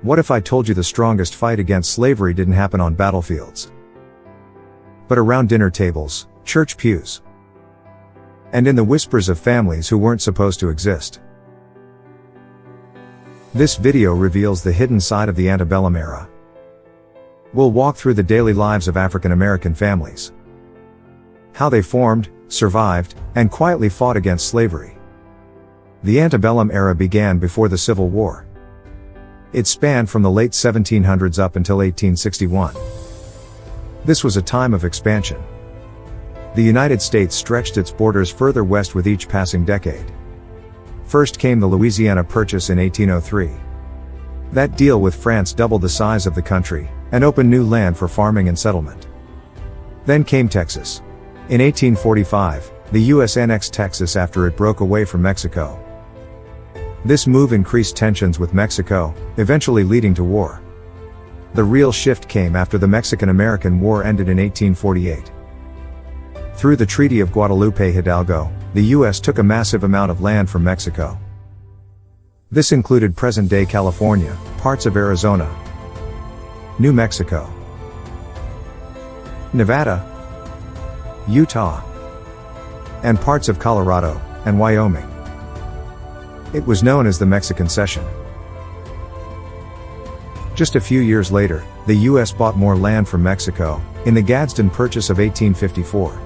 What if I told you the strongest fight against slavery didn't happen on battlefields, but around dinner tables, church pews, and in the whispers of families who weren't supposed to exist? This video reveals the hidden side of the antebellum era. We'll walk through the daily lives of African American families, how they formed, survived, and quietly fought against slavery. The antebellum era began before the Civil War. It spanned from the late 1700s up until 1861. This was a time of expansion. The United States stretched its borders further west with each passing decade. First came the Louisiana Purchase in 1803. That deal with France doubled the size of the country, and opened new land for farming and settlement. Then came Texas. In 1845, the U.S. annexed Texas after it broke away from Mexico. This move increased tensions with Mexico, eventually leading to war. The real shift came after the Mexican-American War ended in 1848. Through the Treaty of Guadalupe Hidalgo, the U.S. took a massive amount of land from Mexico. This included present-day California, parts of Arizona, New Mexico, Nevada, Utah, and parts of Colorado and Wyoming. It was known as the Mexican Cession. Just a few years later, the U.S. bought more land from Mexico, in the Gadsden Purchase of 1854.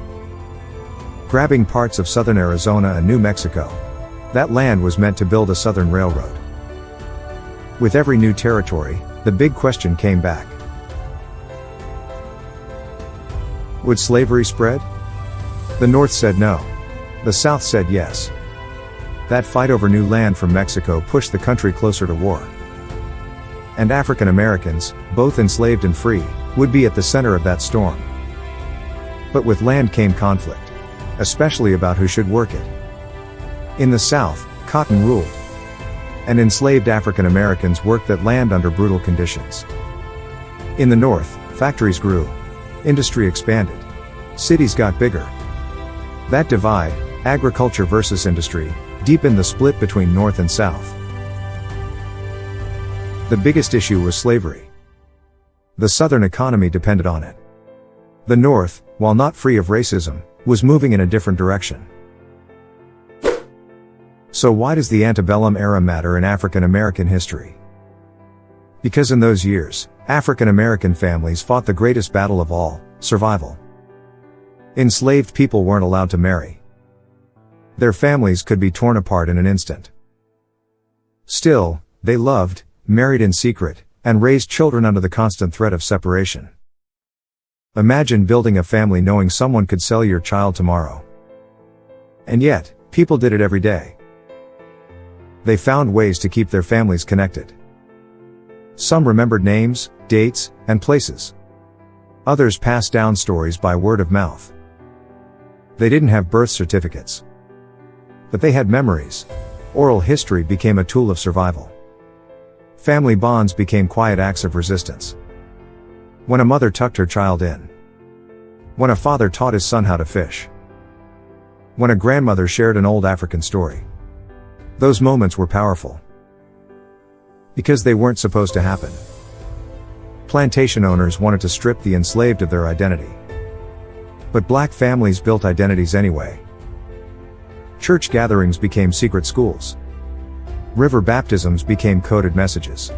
Grabbing parts of southern Arizona and New Mexico, that land was meant to build a southern railroad. With every new territory, the big question came back. Would slavery spread? The North said no. The South said yes. That fight over new land from Mexico pushed the country closer to war. And African Americans, both enslaved and free, would be at the center of that storm. But with land came conflict, especially about who should work it. In the South, cotton ruled, and enslaved African Americans worked that land under brutal conditions. In the North, factories grew, industry expanded, cities got bigger. That divide, agriculture versus industry, deepened the split between North and South. The biggest issue was slavery. The Southern economy depended on it. The North, while not free of racism, was moving in a different direction. So why does the antebellum era matter in African American history? Because in those years, African American families fought the greatest battle of all, survival. Enslaved people weren't allowed to marry. Their families could be torn apart in an instant. Still, they loved, married in secret, and raised children under the constant threat of separation. Imagine building a family knowing someone could sell your child tomorrow. And yet, people did it every day. They found ways to keep their families connected. Some remembered names, dates, and places. Others passed down stories by word of mouth. They didn't have birth certificates, but they had memories. Oral history became a tool of survival. Family bonds became quiet acts of resistance. When a mother tucked her child in. When a father taught his son how to fish. When a grandmother shared an old African story. Those moments were powerful. Because they weren't supposed to happen. Plantation owners wanted to strip the enslaved of their identity. But black families built identities anyway. Church gatherings became secret schools. River baptisms became coded messages.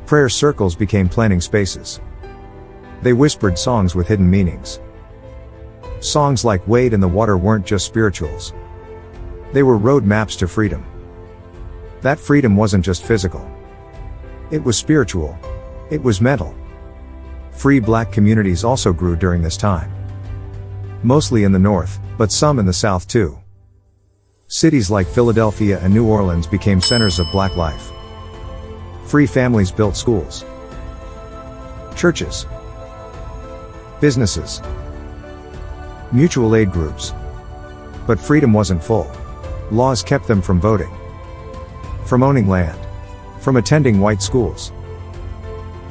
Prayer circles became planning spaces. They whispered songs with hidden meanings. Songs like Wade in the Water weren't just spirituals. They were road maps to freedom. That freedom wasn't just physical. It was spiritual. It was mental. Free black communities also grew during this time. Mostly in the North, but some in the South too. Cities like Philadelphia and New Orleans became centers of black life. Free families built schools, churches, businesses, mutual aid groups. But freedom wasn't full. Laws kept them from voting, from owning land, from attending white schools.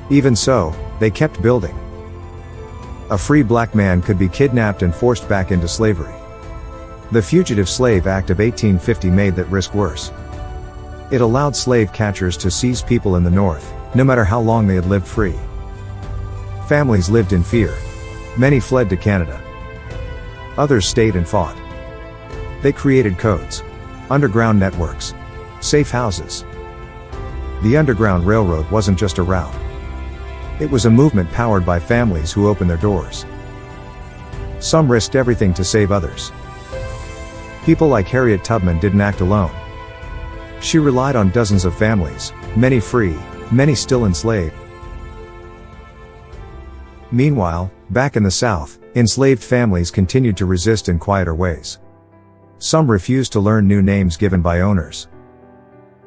Even so, they kept building. A free black man could be kidnapped and forced back into slavery. The Fugitive Slave Act of 1850 made that risk worse. It allowed slave catchers to seize people in the North, no matter how long they had lived free. Families lived in fear. Many fled to Canada. Others stayed and fought. They created codes, underground networks, safe houses. The Underground Railroad wasn't just a route. It was a movement powered by families who opened their doors. Some risked everything to save others. People like Harriet Tubman didn't act alone. She relied on dozens of families, many free, many still enslaved. Meanwhile, back in the South, enslaved families continued to resist in quieter ways. Some refused to learn new names given by owners.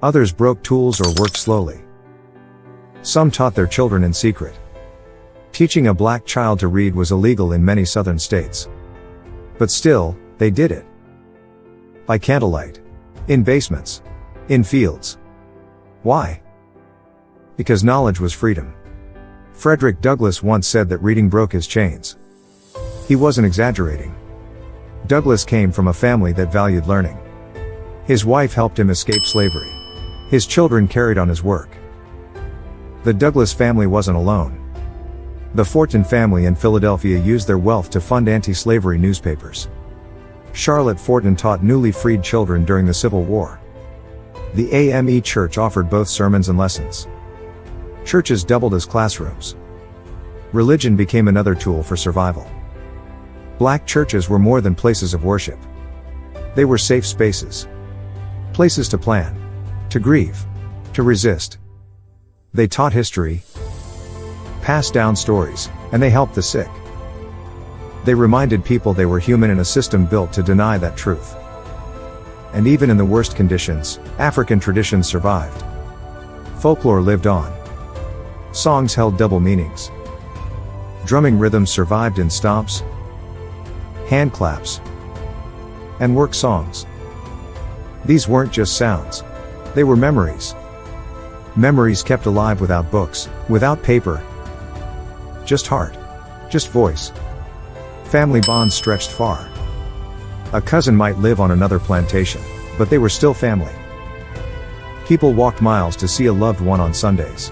Others broke tools or worked slowly. Some taught their children in secret. Teaching a black child to read was illegal in many southern states. But still, they did it. By candlelight. In basements. In fields. Why? Because knowledge was freedom. Frederick Douglass once said that reading broke his chains. He wasn't exaggerating. Douglass came from a family that valued learning. His wife helped him escape slavery. His children carried on his work. The Douglass family wasn't alone. The Fortin family in Philadelphia used their wealth to fund anti-slavery newspapers. Charlotte Fortin taught newly freed children during the Civil War. The AME Church offered both sermons and lessons. Churches doubled as classrooms. Religion became another tool for survival. Black churches were more than places of worship. They were safe spaces. Places to plan. To grieve. To resist. They taught history. Passed down stories. And they helped the sick. They reminded people they were human in a system built to deny that truth. And even in the worst conditions, African traditions survived. Folklore lived on. Songs held double meanings. Drumming rhythms survived in stomps, hand claps, and work songs. These weren't just sounds. They were memories. Memories kept alive without books, without paper. Just heart. Just voice. Family bonds stretched far. A cousin might live on another plantation, but they were still family. People walked miles to see a loved one on Sundays.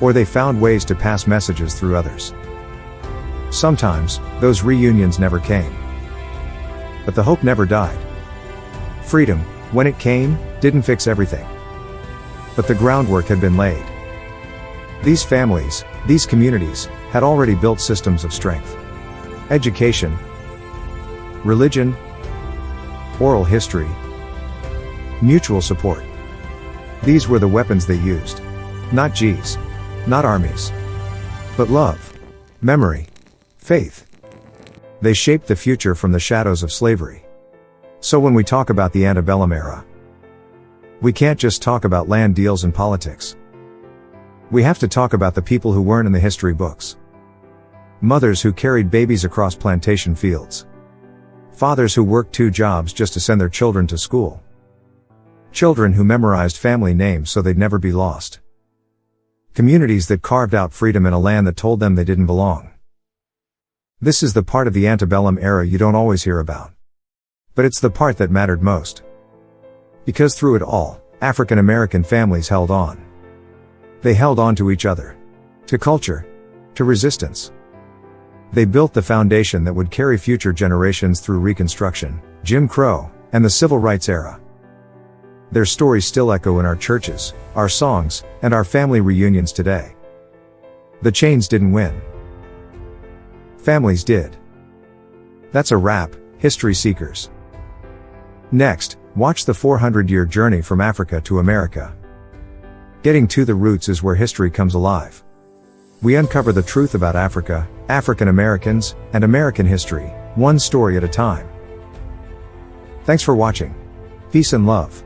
Or they found ways to pass messages through others. Sometimes, those reunions never came. But the hope never died. Freedom, when it came, didn't fix everything. But the groundwork had been laid. These families, these communities, had already built systems of strength. Education, religion, oral history, mutual support. These were the weapons they used. Not G's. Not armies. But love. Memory. Faith. They shaped the future from the shadows of slavery. So when we talk about the antebellum era, we can't just talk about land deals and politics. We have to talk about the people who weren't in the history books. Mothers who carried babies across plantation fields. Fathers who worked 2 jobs just to send their children to school. Children who memorized family names so they'd never be lost. Communities that carved out freedom in a land that told them they didn't belong. This is the part of the antebellum era you don't always hear about. But it's the part that mattered most. Because through it all, African American families held on. They held on to each other. To culture. To resistance. They built the foundation that would carry future generations through Reconstruction, Jim Crow, and the Civil Rights era. Their stories still echo in our churches, our songs, and our family reunions today. The chains didn't win. Families did. That's a wrap, history seekers. Next, watch the 400-year journey from Africa to America. Getting to the roots is where history comes alive. We uncover the truth about Africa, African Americans, and American history, one story at a time. Thanks for watching. Peace and love.